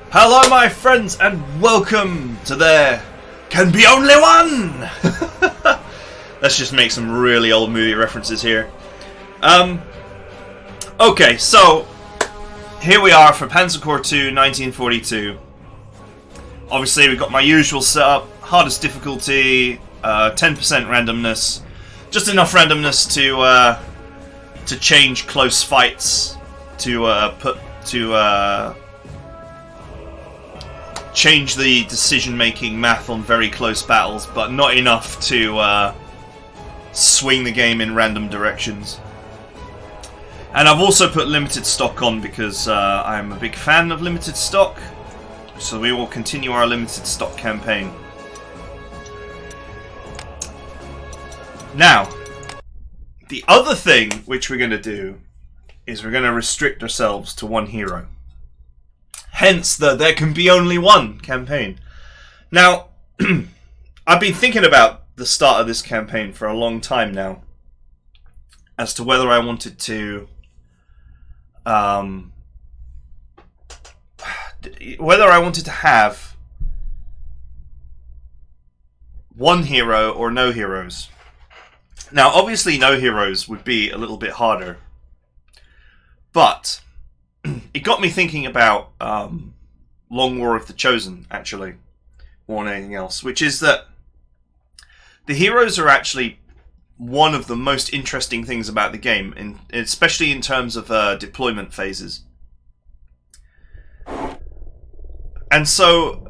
Hello my friends and welcome to There Can Be Only One! Let's just make some really old movie references here. Okay, so here we are for Panzer Corps 2 1942. Obviously we've got my usual setup, hardest difficulty, 10% randomness. Just enough randomness to change close fights, change the decision-making math on very close battles, but not enough to swing the game in random directions. And I've also put limited stock on because I'm a big fan of limited stock, so we will continue our limited stock campaign. Now, the other thing which we're going to do is we're going to restrict ourselves to one hero. Hence the There Can Be Only One campaign. Now, I've been thinking about the start of this campaign for a long time now, as to whether I wanted to have one hero or no heroes. Now, obviously no heroes would be a little bit harder, but it got me thinking about Long War of the Chosen, actually, more than anything else, which is that the heroes are actually one of the most interesting things about the game, especially in terms of deployment phases. And so,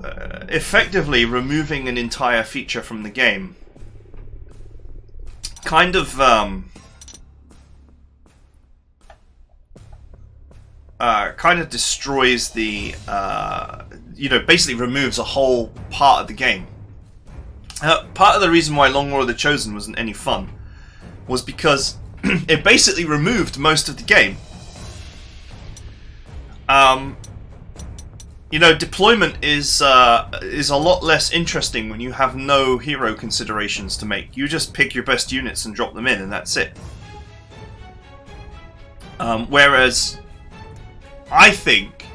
effectively removing an entire feature from the game kind of destroys the, basically removes a whole part of the game. Part of the reason why Long War of the Chosen wasn't any fun was because it basically removed most of the game. Deployment is a lot less interesting when you have no hero considerations to make. You just pick your best units and drop them in, and that's it. Whereas I think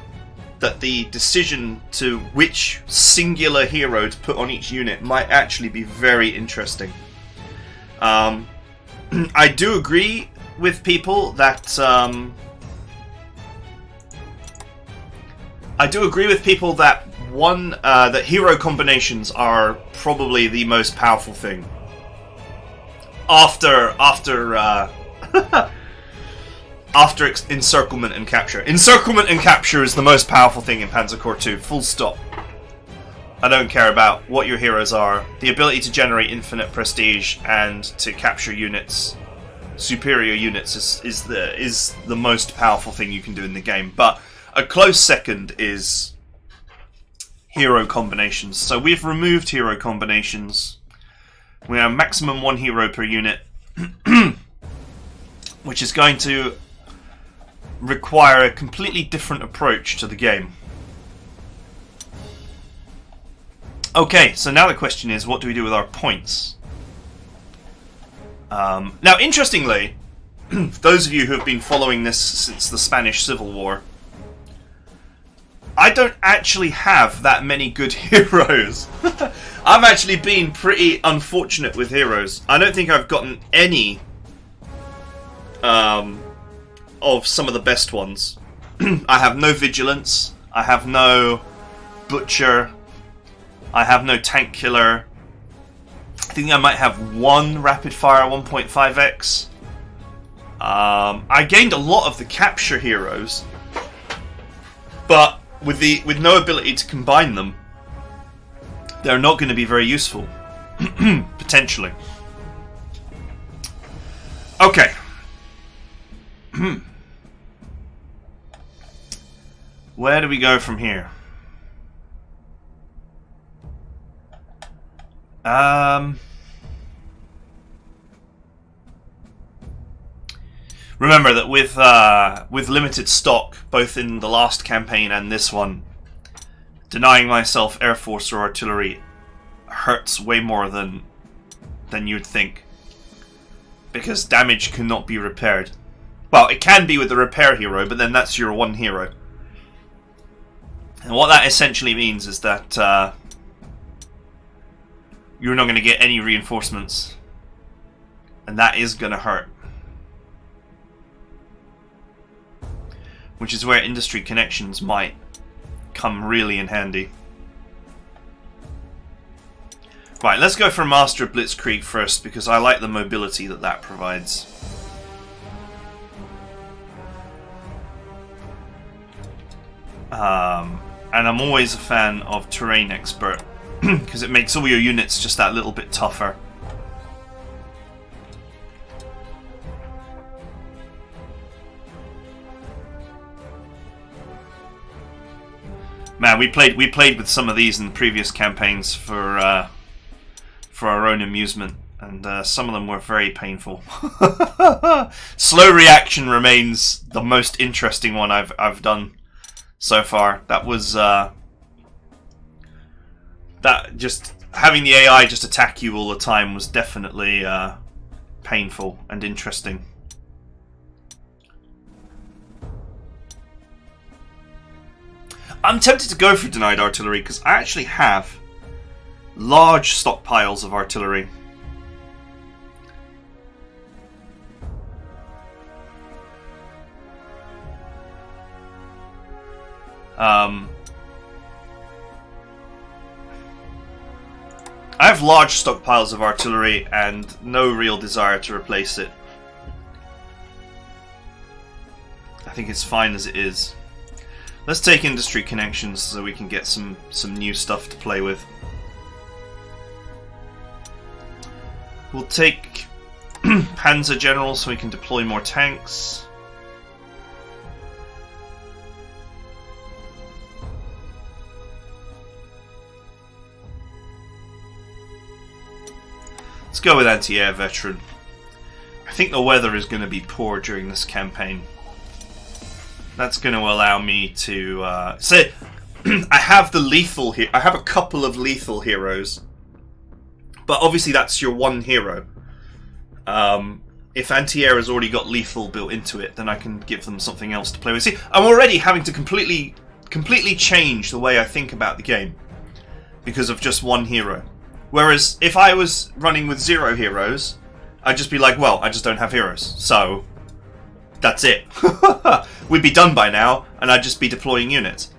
that the decision to which singular hero to put on each unit might actually be very interesting. I do agree with people that that hero combinations are probably the most powerful thing after encirclement and capture. Encirclement and capture is the most powerful thing in Panzer Corps 2, full stop. I don't care about what your heroes are. The ability to generate infinite prestige and to capture units, superior units, is the most powerful thing you can do in the game. But a close second is hero combinations. So we've removed hero combinations. We have maximum one hero per unit, which is going to require a completely different approach to the game. Okay, so now the question is, what do we do with our points? Now, interestingly, those of you who have been following this since the Spanish Civil War, I don't actually have that many good heroes. I've actually been pretty unfortunate with heroes. I don't think I've gotten any of some of the best ones. I have no Vigilance, I have no Butcher, I have no Tank Killer. I think I might have one Rapid Fire 1.5x. I gained a lot of the capture heroes, but with no ability to combine them, they're not going to be very useful. Potentially. Okay. Where do we go from here? Remember that with limited stock, both in the last campaign and this one, denying myself Air Force or Artillery hurts way more than you'd think, because damage cannot be repaired. Well, it can be with the repair hero, but then that's your one hero. And what that essentially means is that you're not going to get any reinforcements. And that is going to hurt. Which is where industry connections might come really in handy. Right, let's go for Master of Blitzkrieg first, because I like the mobility that that provides. And I'm always a fan of Terrain Expert, because it makes all your units just that little bit tougher. Man, we played with some of these in previous campaigns for our own amusement, and some of them were very painful. Slow reaction remains the most interesting one I've done so far. That was that just having the AI just attack you all the time was definitely painful and interesting. I'm tempted to go for denied artillery because I actually have large stockpiles of artillery. I have large stockpiles of artillery and no real desire to replace it. I think it's fine as it is. Let's take industry connections so we can get some new stuff to play with. We'll take Panzer General so we can deploy more tanks. Let's go with anti-air veteran. I think the weather is going to be poor during this campaign. That's going to allow me to say I have the lethal here. I have a couple of lethal heroes, but obviously that's your one hero. If anti-air has already got lethal built into it, then I can give them something else to play with. See, I'm already having to completely change the way I think about the game because of just one hero. Whereas if I was running with 0 heroes, I'd just be like, well, I just don't have heroes, so that's it. We'd be done by now, and I'd just be deploying units.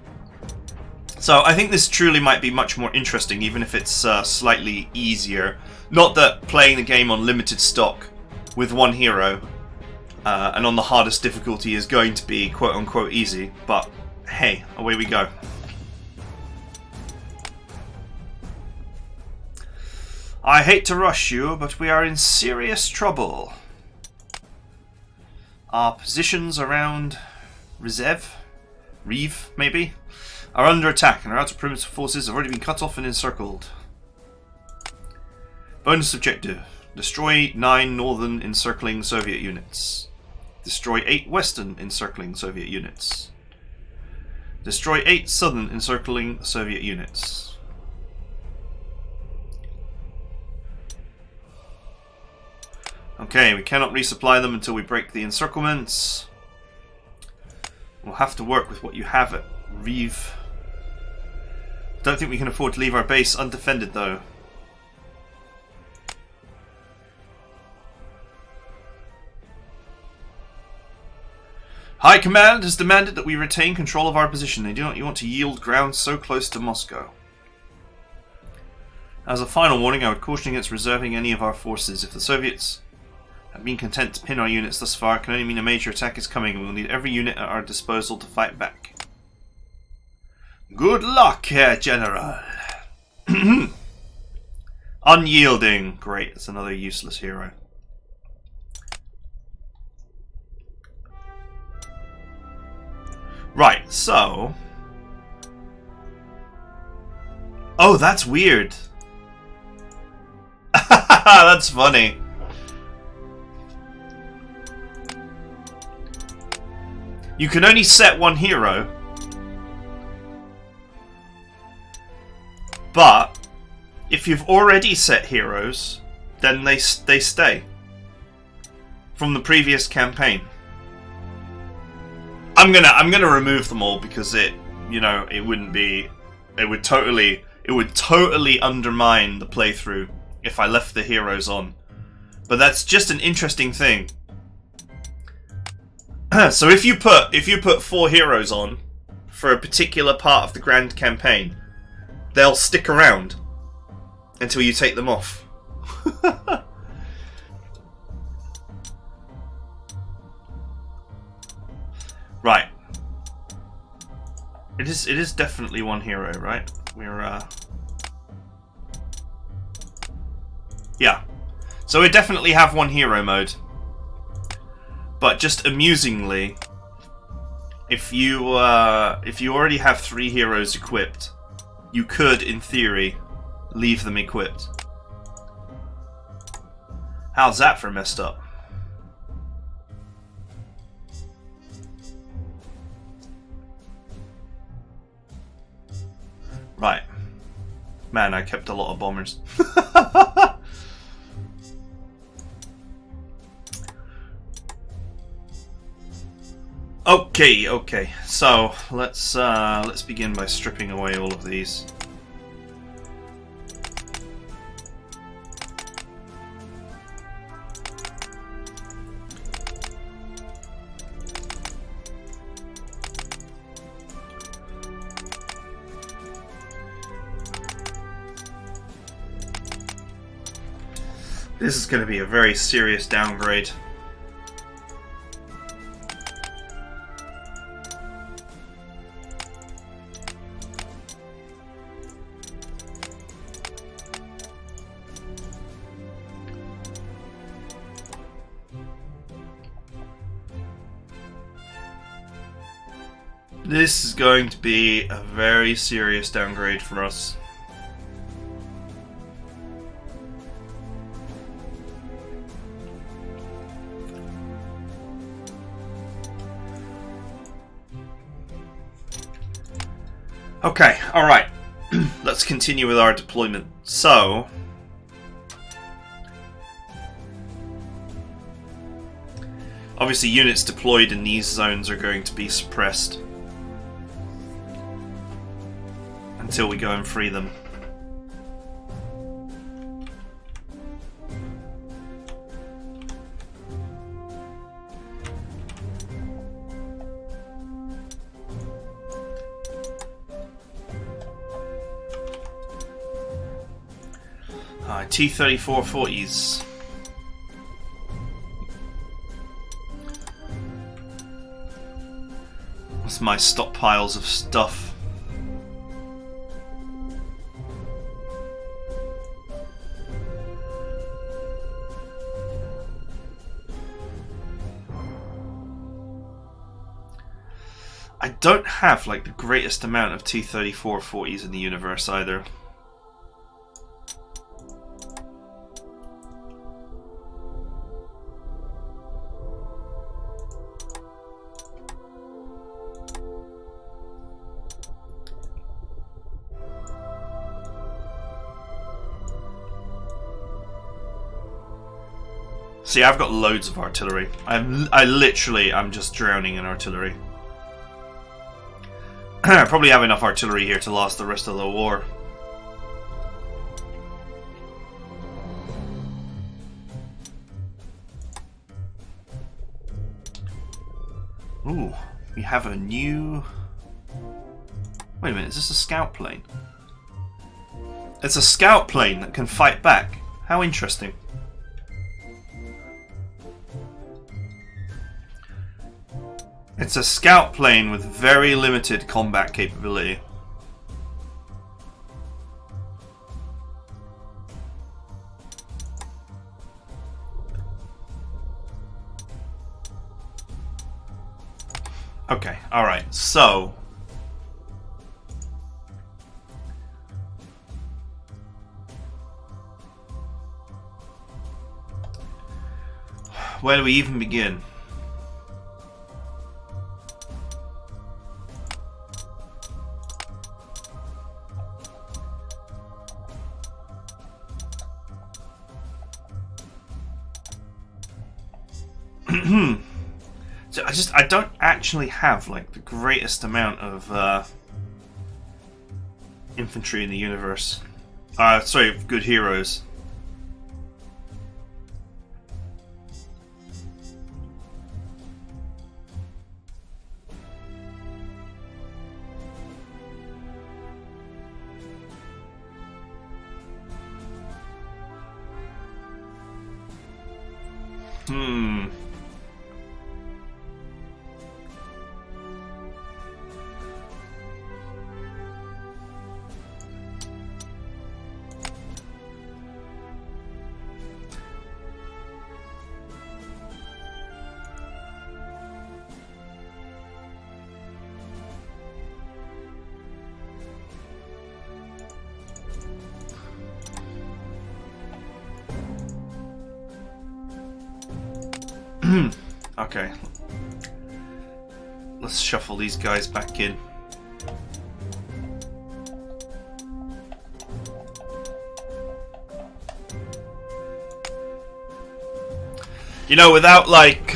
So I think this truly might be much more interesting, even if it's slightly easier. Not that playing the game on limited stock with one hero and on the hardest difficulty is going to be quote-unquote easy, but hey, away we go. I hate to rush you, but we are in serious trouble. Our positions around Reeve, maybe, are under attack, and our outer perimeter forces have already been cut off and encircled. Bonus objective: destroy 9 northern encircling Soviet units. Destroy 8 western encircling Soviet units. Destroy 8 southern encircling Soviet units. Okay, we cannot resupply them until we break the encirclements. We'll have to work with what you have at Reeve. Don't think we can afford to leave our base undefended, though. High Command has demanded that we retain control of our position. They do not want to yield ground so close to Moscow. As a final warning, I would caution against reserving any of our forces. If the Soviets have been content to pin our units thus far, it can only mean a major attack is coming, and we'll need every unit at our disposal to fight back. Good luck, Herr General. Unyielding. Great, that's another useless hero. Right, so... Oh, that's weird. That's funny. You can only set one hero, but if you've already set heroes, then they stay from the previous campaign. I'm gonna remove them all because it you know, it wouldn't be. It would totally undermine the playthrough if I left the heroes on. But that's just an interesting thing. So if you put 4 heroes on for a particular part of the grand campaign, they'll stick around until you take them off. Right. It is definitely one hero, right? We're yeah. So we definitely have one hero mode. But just amusingly, if you already have 3 heroes equipped, you could, in theory, leave them equipped. How's that for messed up? Right. Man, I kept a lot of bombers. Okay. So let's begin by stripping away all of these. This is going to be a very serious downgrade. This is going to be a very serious downgrade for us. Okay, alright. Let's continue with our deployment. So, obviously units deployed in these zones are going to be suppressed until we go and free them. T-3440s. What's my stockpiles of stuff? I don't have like the greatest amount of T-3440s in the universe either. See, I've got loads of artillery. I'm just drowning in artillery. I probably have enough artillery here to last the rest of the war. Ooh, we have a new... Wait a minute, is this a scout plane? It's a scout plane that can fight back. How interesting. It's a scout plane with very limited combat capability. Okay, alright, so... where do we even begin? So I don't actually have like the greatest amount of infantry in the universe. Sorry, good heroes. Okay. Let's shuffle these guys back in. You know, without like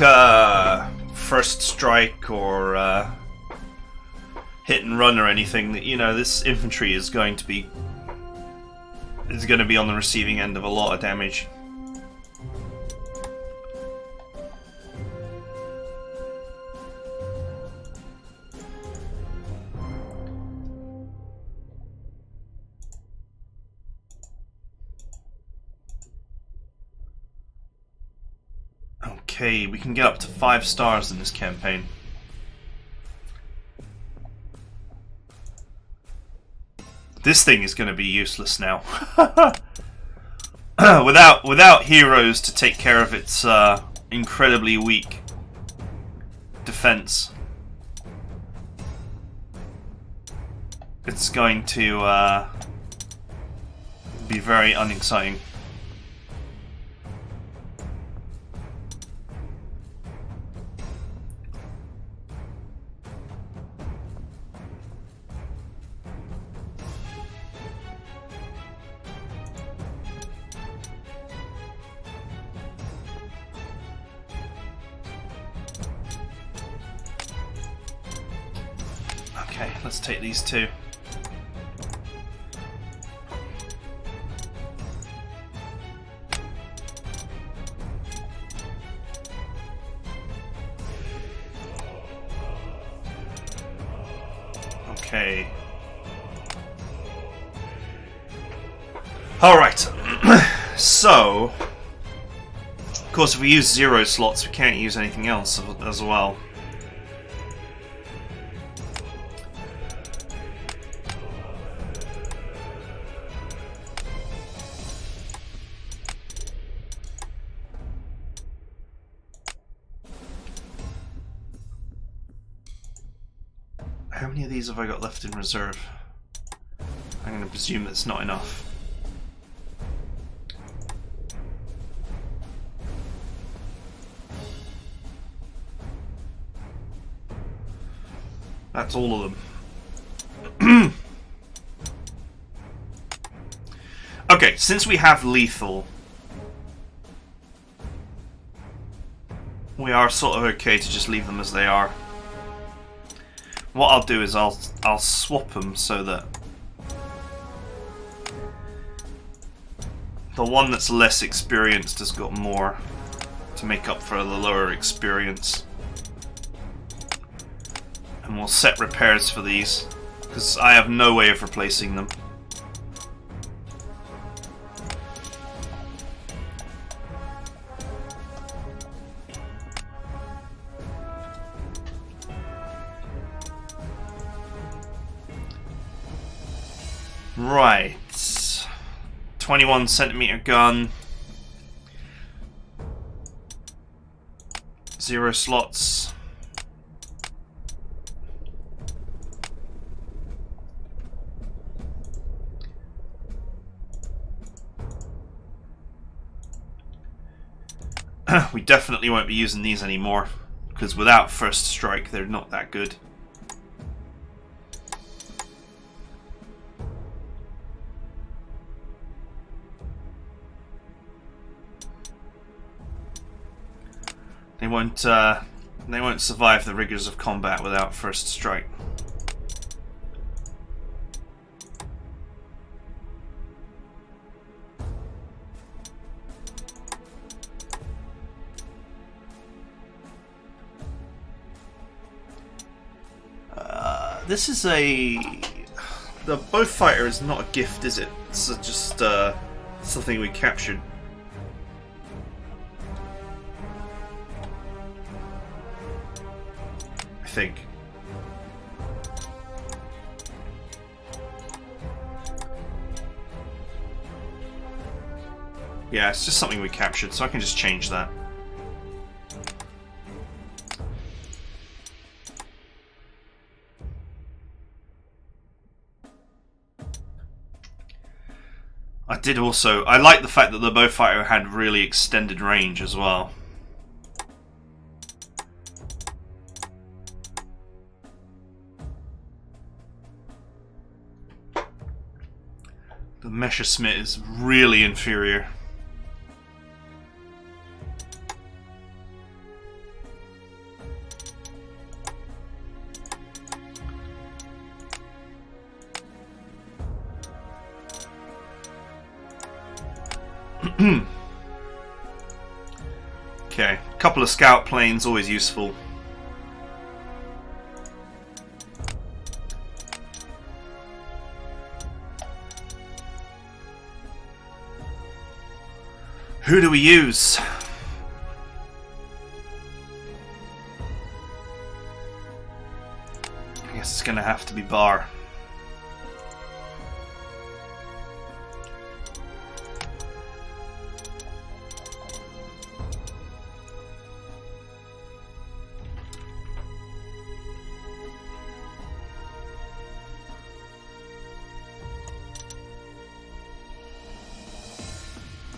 first strike or hit and run or anything, you know, this infantry is going to be on the receiving end of a lot of damage. Okay, we can get up to 5 stars in this campaign. This thing is going to be useless now. without heroes to take care of its incredibly weak defense, it's going to be very unexciting. Okay, let's take these two. Okay. Alright. So, of course, if we use 0 slots, we can't use anything else as well. How many of these have I got left in reserve? I'm going to presume that's not enough. That's all of them. Okay, since we have lethal, we are sort of okay to just leave them as they are. What I'll do is I'll swap them so that the one that's less experienced has got more to make up for the lower experience. And we'll set repairs for these, because I have no way of replacing them. Right, 21cm gun, 0 slots. We definitely won't be using these anymore, because without first strike they're not that good. They won't survive the rigors of combat without first strike. This is a... The Bowfighter is not a gift, is it? It's just something we captured. I think. Yeah, it's just something we captured, so I can just change that. I like the fact that the Bowfighter had really extended range as well. The Messerschmitt is really inferior. Okay, a couple of scout planes, always useful. Who do we use? I guess it's gonna have to be Bar.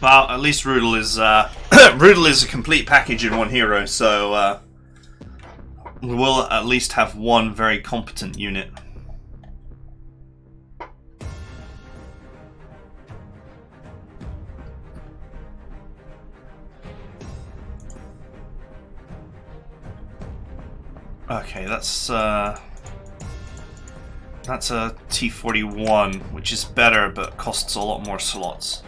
Well, at least Rudel is Rudel is a complete package in one hero, so we will at least have one very competent unit. Okay, that's a T-41, which is better, but costs a lot more slots.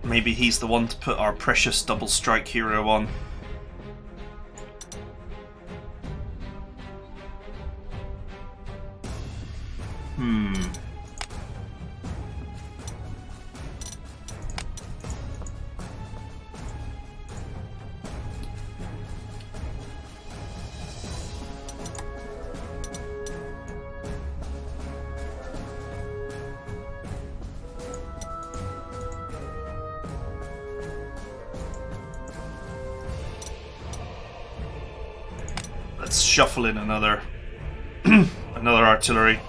Maybe he's the one to put our precious double strike hero on. Let's shuffle in another another artillery.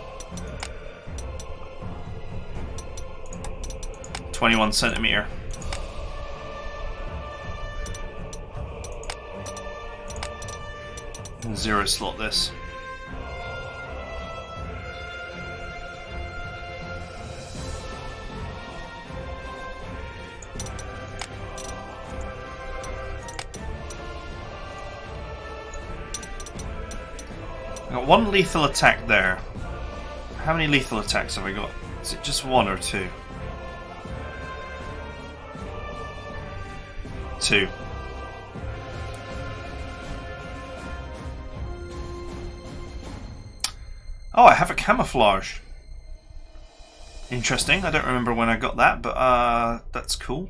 21 centimeter. Zero slot this. Got one lethal attack there. How many lethal attacks have I got? Is it just one or two? Two. Oh, I have a camouflage. Interesting. I don't remember when I got that, but that's cool.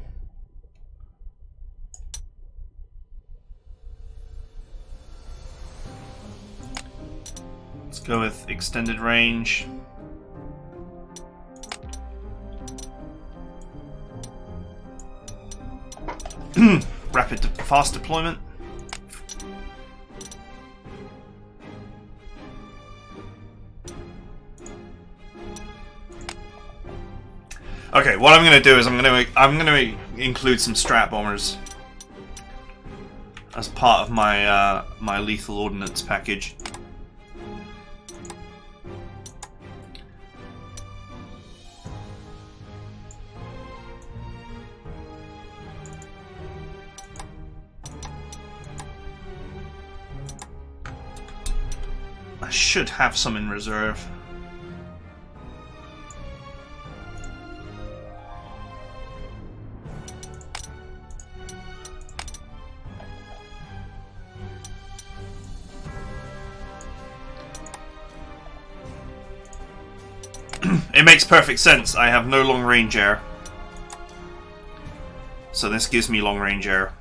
Let's go with extended range. Rapid fast deployment. Okay, what I'm going to do is I'm going to include some strat bombers as part of my my lethal ordnance package. I should have some in reserve. It makes perfect sense. I have no long range air. So this gives me long range air.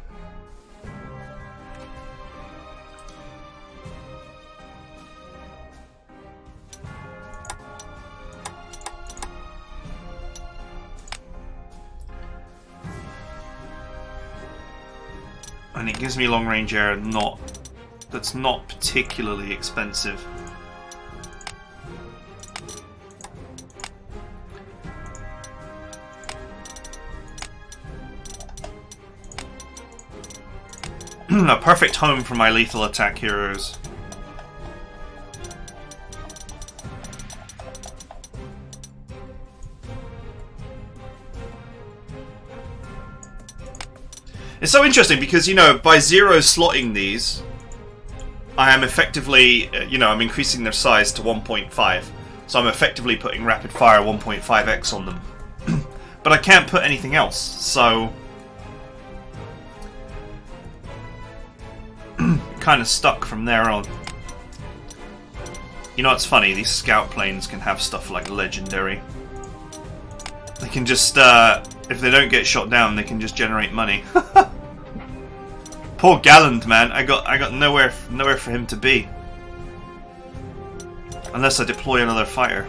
And it gives me long range air that's not particularly expensive. A perfect home for my lethal attack heroes. It's so interesting because, you know, by zero slotting these, I am effectively, you know, I'm increasing their size to 1.5. So I'm effectively putting rapid fire 1.5x on them. But I can't put anything else, so kind of stuck from there on. You know what's funny? These scout planes can have stuff like legendary. They can just, if they don't get shot down, they can just generate money. Poor Galland, man. I got nowhere for him to be. Unless I deploy another fighter.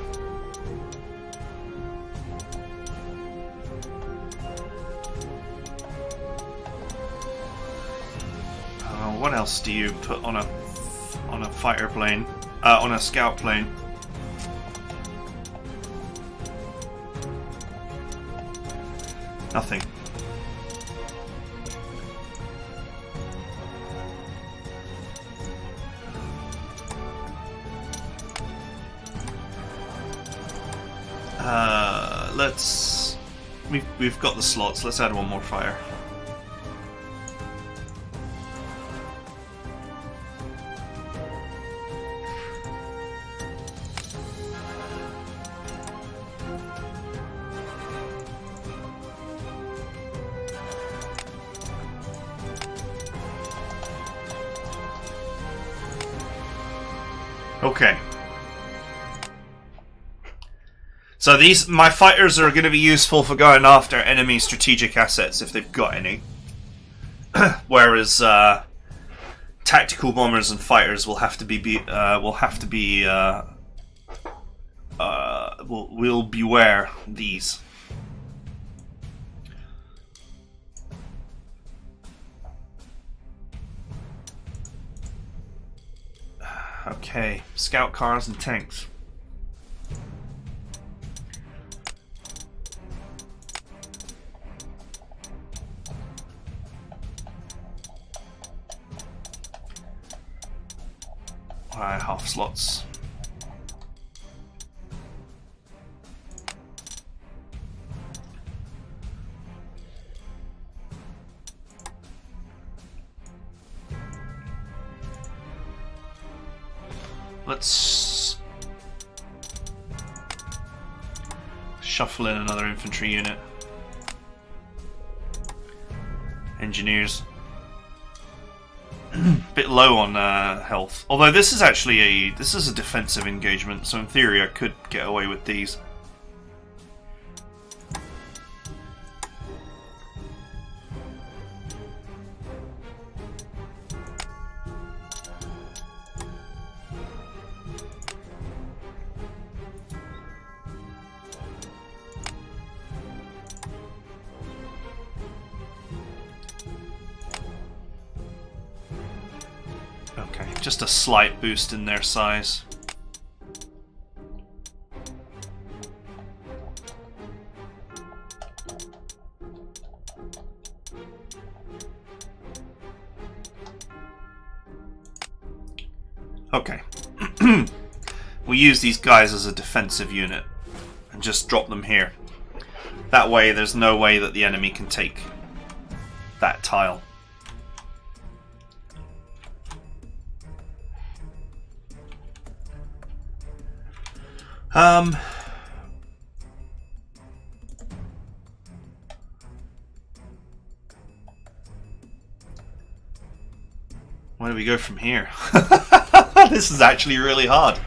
What else do you put on a fighter plane? On a scout plane? Nothing. Let's. We've got the slots. Let's add one more fire. Okay. So my fighters are going to be useful for going after enemy strategic assets if they've got any. Whereas tactical bombers and fighters will have to will beware these. Okay, scout cars and tanks. Alright, half slots. Let's shuffle in another infantry unit. Engineers. Bit low on health. Although this is actually a defensive engagement, so in theory I could get away with these. Okay, just a slight boost in their size. Okay. We use these guys as a defensive unit and just drop them here. That way there's no way that the enemy can take that tile. Where do we go from here? This is actually really hard.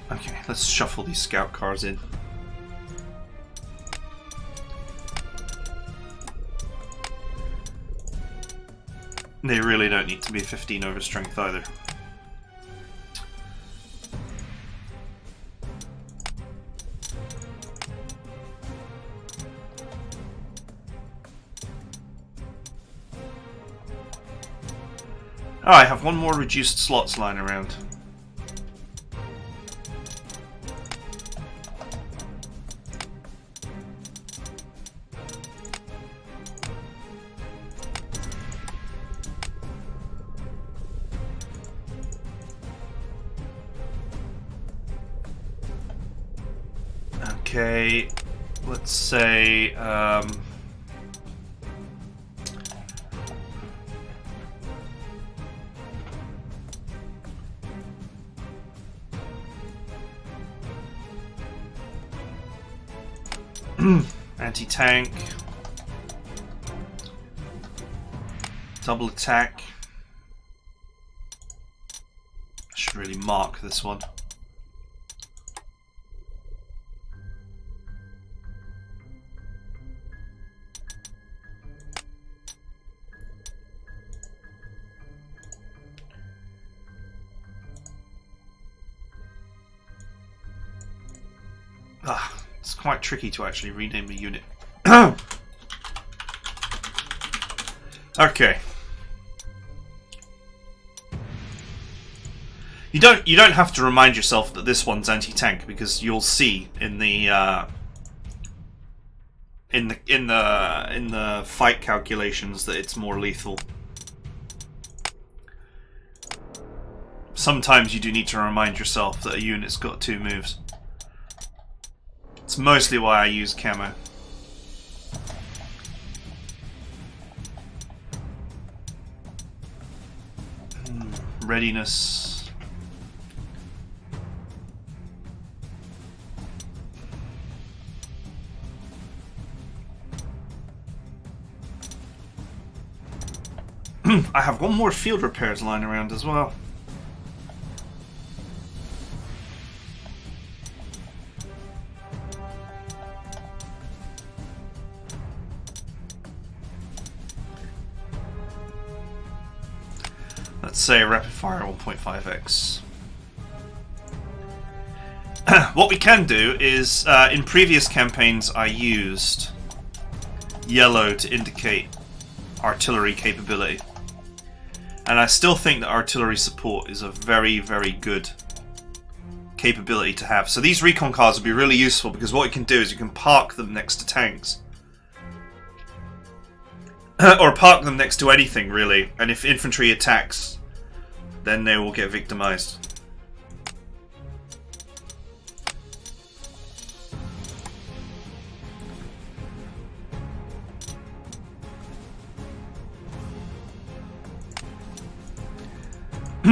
Okay, let's shuffle these scout cars in. They really don't need to be 15 over strength either. Oh, I have one more reduced slots lying around. Okay, let's say anti-tank, double attack. I should really mark this one. It's quite tricky to actually rename a unit. Okay. You don't have to remind yourself that this one's anti-tank, because you'll see in the in the fight calculations that it's more lethal. Sometimes you do need to remind yourself that a unit's got 2 moves. It's mostly why I use Camo. Readiness. I have one more field repairs lying around as well. Let's say rapid fire 1.5x. What we can do is, in previous campaigns I used yellow to indicate artillery capability. And I still think that artillery support is a very, very good capability to have. So these recon cars will be really useful, because what you can do is you can park them next to tanks. Or park them next to anything, really. And if infantry attacks, then they will get victimized.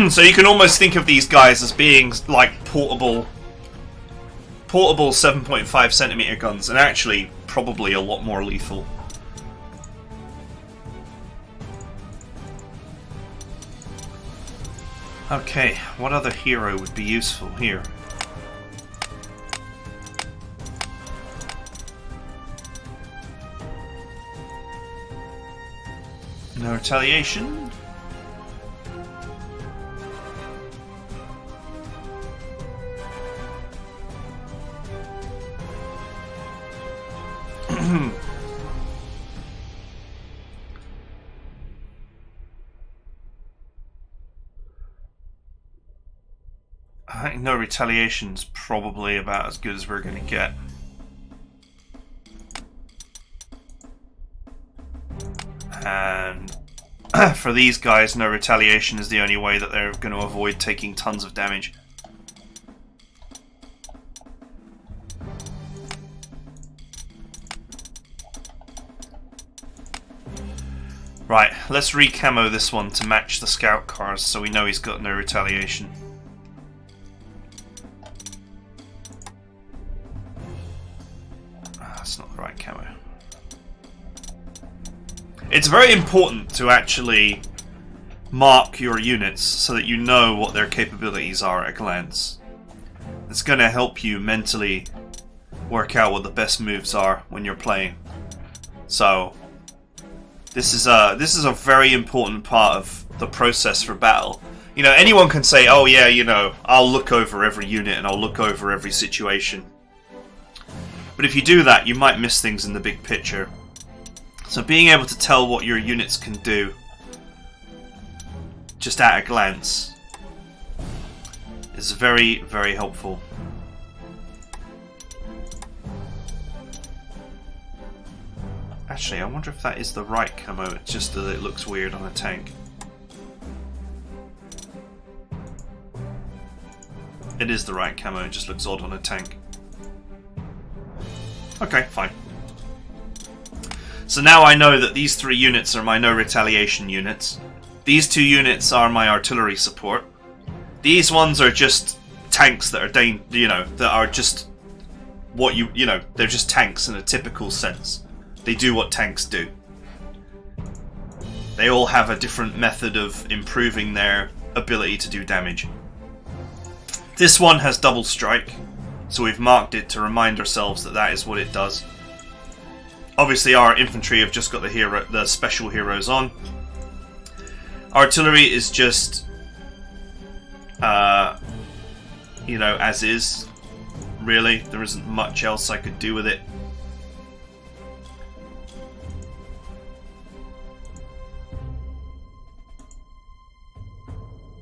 So you can almost think of these guys as being like portable 7.5cm guns, and actually probably a lot more lethal. Okay, what other hero would be useful here? No retaliation. I think no retaliation's probably about as good as we're going to get. And for these guys, no retaliation is the only way that they're going to avoid taking tons of damage. Right, let's re-camo this one to match the scout cars so we know he's got no retaliation. That's not the right camo. It's very important to actually mark your units so that you know what their capabilities are at a glance. It's going to help you mentally work out what the best moves are when you're playing. So this is a very important part of the process for battle. You know, anyone can say, oh yeah, you know, I'll look over every unit and I'll look over every situation. But if you do that, you might miss things in the big picture. So being able to tell what your units can do just at a glance is very, very helpful. Actually, I wonder if that is the right camo, it's just that it looks weird on a tank. It is the right camo, it just looks odd on a tank. Okay, fine. So now I know that these 3 units are my no retaliation units. These 2 units are my artillery support. These ones are just tanks that are that are just what they're just tanks in a typical sense. They do what tanks do. They all have a different method of improving their ability to do damage. This one has double strike, so we've marked it to remind ourselves that that is what it does. Obviously our infantry have just got the special heroes on. Artillery is just as is, really. There isn't much else I could do with it.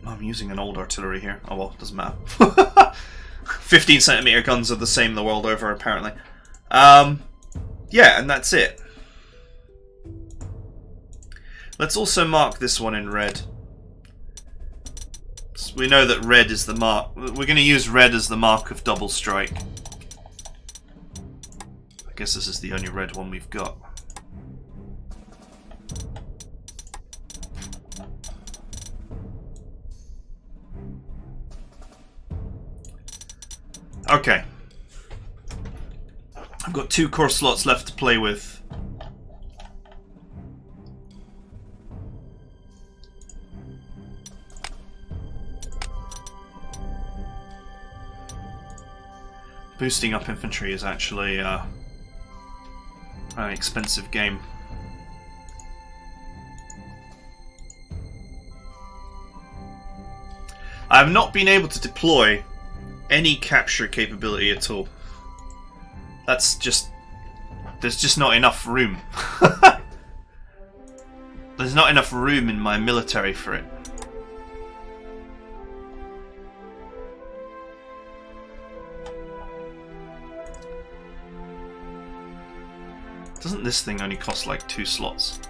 I'm using an old artillery here. Oh well, doesn't matter. 15cm guns are the same the world over, apparently. Yeah, and that's it. Let's also mark this one in red. So we know that red is the mark. We're going to use red as the mark of double strike. I guess this is the only red one we've got. Okay. I've got 2 core slots left to play with. Boosting up infantry is actually an expensive game. I have not been able to deploy any capture capability at all. That's just... there's just not enough room. There's not enough room in my military for it. Doesn't this thing only cost like 2 slots?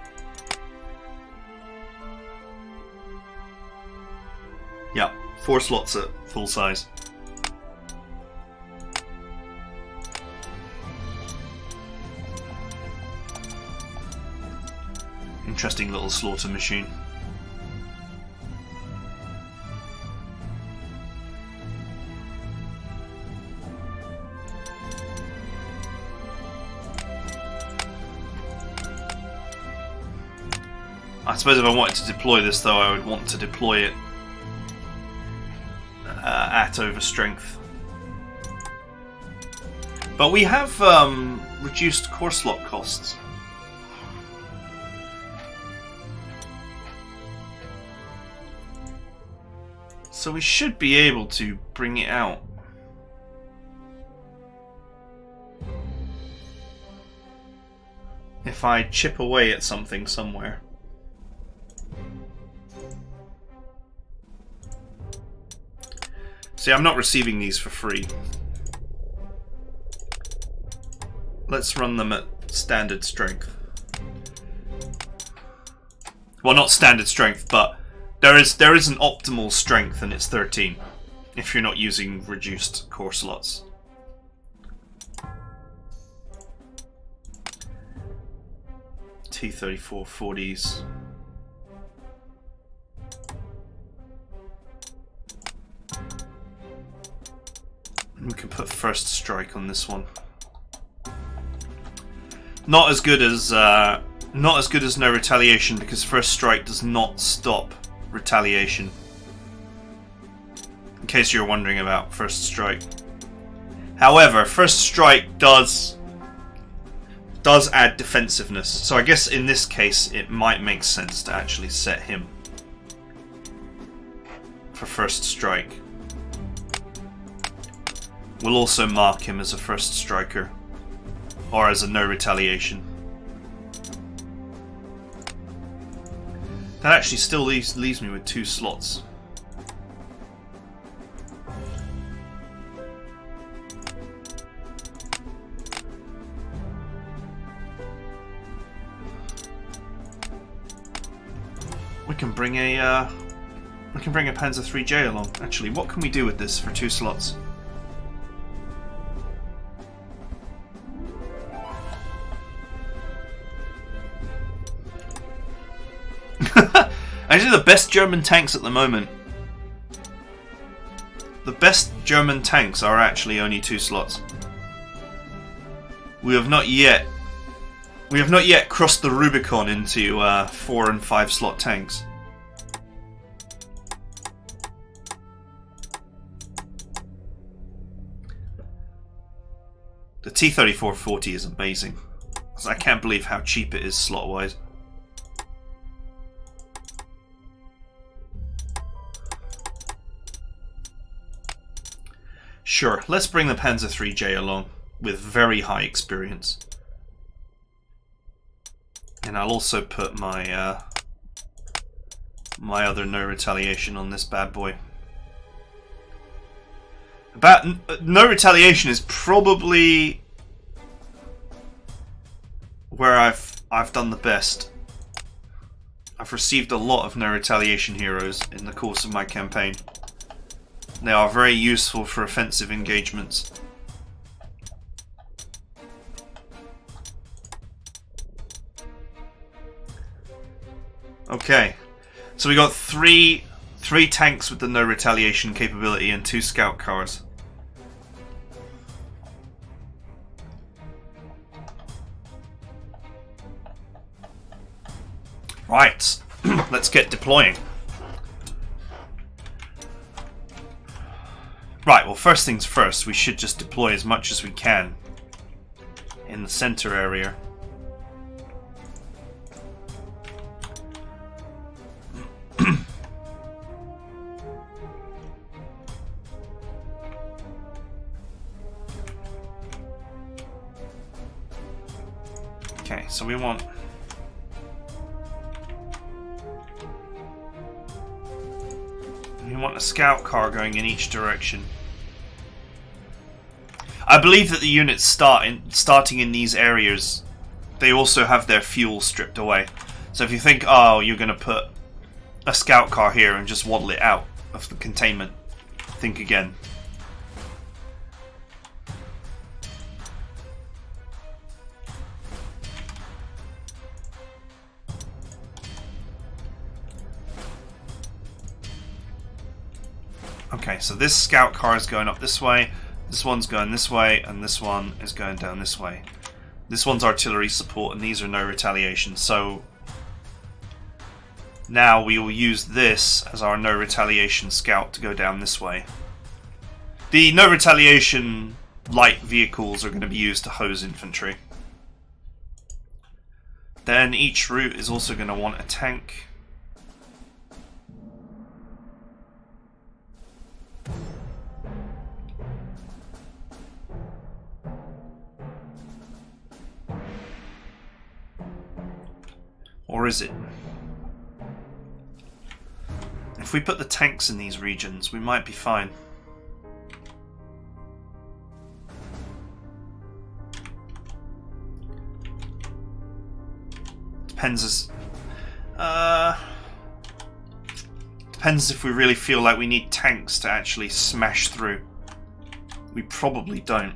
Yeah, 4 slots at full size. Interesting little slaughter machine. I suppose if I wanted to deploy this, though, I would want to deploy it at overstrength. But we have reduced core slot costs. So we should be able to bring it out. If I chip away at something somewhere. See, I'm not receiving these for free. Let's run them at standard strength. Well, not standard strength, but there is an optimal strength, and it's 13 if you're not using reduced core slots. T-34 40s. We can put first strike on this one. Not as good as no retaliation, because first strike does not stop retaliation. In case you're wondering about First Strike. However, First Strike does add defensiveness. So I guess in this case it might make sense to actually set him for First Strike. We'll also mark him as a First Striker. Or as a no retaliation. That actually still leaves me with 2 slots. We can bring a Panzer 3J along. Actually, what can we do with this for 2 slots? Actually, the best German tanks at the moment. The best German tanks are actually only 2 slots. We have not yet crossed the Rubicon into 4 and 5 slot tanks. The T-3440 is amazing. I can't believe how cheap it is slot-wise. Sure, let's bring the Panzer 3J along with very high experience. And I'll also put my my other no retaliation on this bad boy. No retaliation is probably where I've done the best. I've received a lot of no retaliation heroes in the course of my campaign. They are very useful for offensive engagements. Okay, so we got three tanks with the no retaliation capability and 2 scout cars. Right, let's get deploying. Right, well, first things first, we should just deploy as much as we can in the center area. Okay, so we want a scout car going in each direction. I believe that the units starting in these areas, they also have their fuel stripped away. So if you think, oh, you're going to put a scout car here and just waddle it out of the containment, think again. Okay, so this scout car is going up this way, this one's going this way, and this one is going down this way. This one's artillery support, and these are no retaliation. So now we will use this as our no retaliation scout to go down this way. The no retaliation light vehicles are going to be used to hose infantry. Then each route is also going to want a tank. Or is it? If we put the tanks in these regions, we might be fine. Depends if we really feel like we need tanks to actually smash through. We probably don't.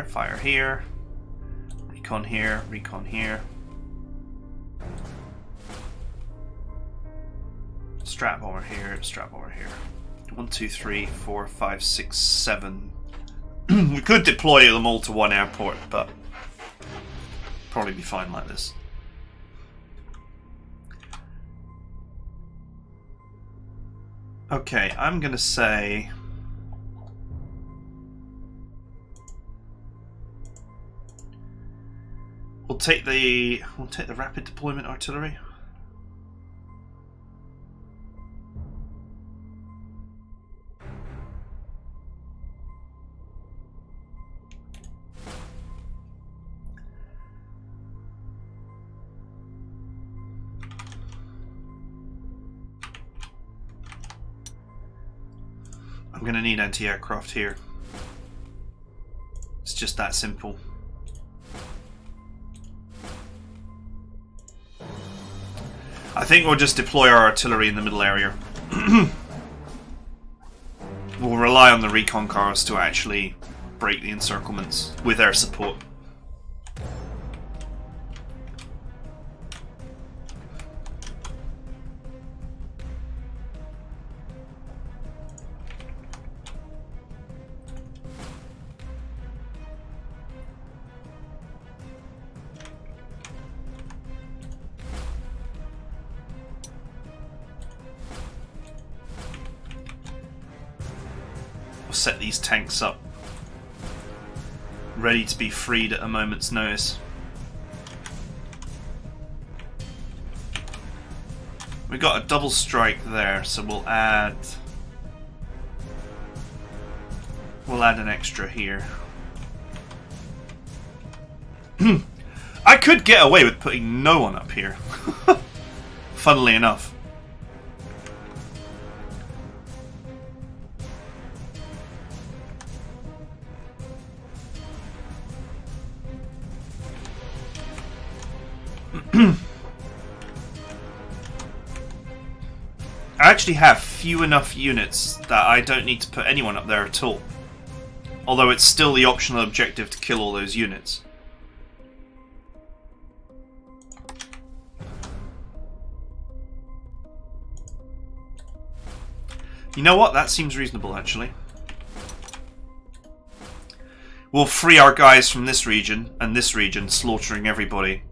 Fire here, recon here, recon here. Strap over here, strap over here. 1, 2, 3, 4, 5, 6, 7. We could deploy them all to one airport, but probably be fine like this. Okay, I'm gonna say we'll take the rapid deployment artillery. I'm going to need anti-aircraft here. It's just that simple. I think we'll just deploy our artillery in the middle area. We'll rely on the recon cars to actually break the encirclements with air support. Set these tanks up ready to be freed at a moment's notice. We got a double strike there, so we'll add an extra here. I could get away with putting no one up here. Funnily enough. I actually have few enough units that I don't need to put anyone up there at all. Although it's still the optional objective to kill all those units. You know what? That seems reasonable, actually. We'll free our guys from this region and this region, slaughtering everybody.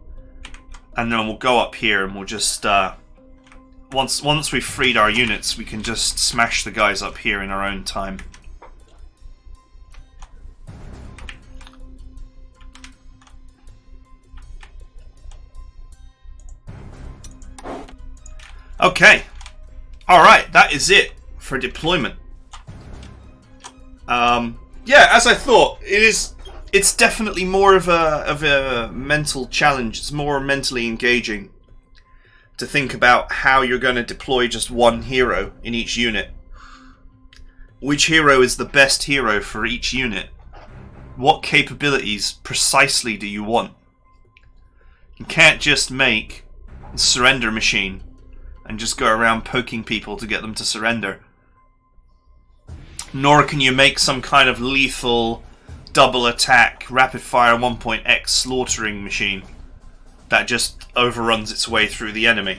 And then we'll go up here and we'll just... Once we've freed our units, we can just smash the guys up here in our own time. Okay. Alright, that is it for deployment. Yeah, as I thought, it's definitely more of a mental challenge. It's more mentally engaging to think about how you're going to deploy just one hero in each unit. Which hero is the best hero for each unit? What capabilities precisely do you want? You can't just make a surrender machine and just go around poking people to get them to surrender. Nor can you make some kind of lethal double attack rapid fire 1.x slaughtering machine that just overruns its way through the enemy.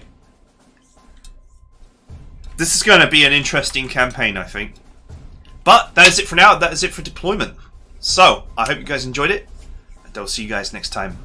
This is going to be an interesting campaign, I think. But that is it for now. That is it for deployment. So, I hope you guys enjoyed it, and I'll see you guys next time.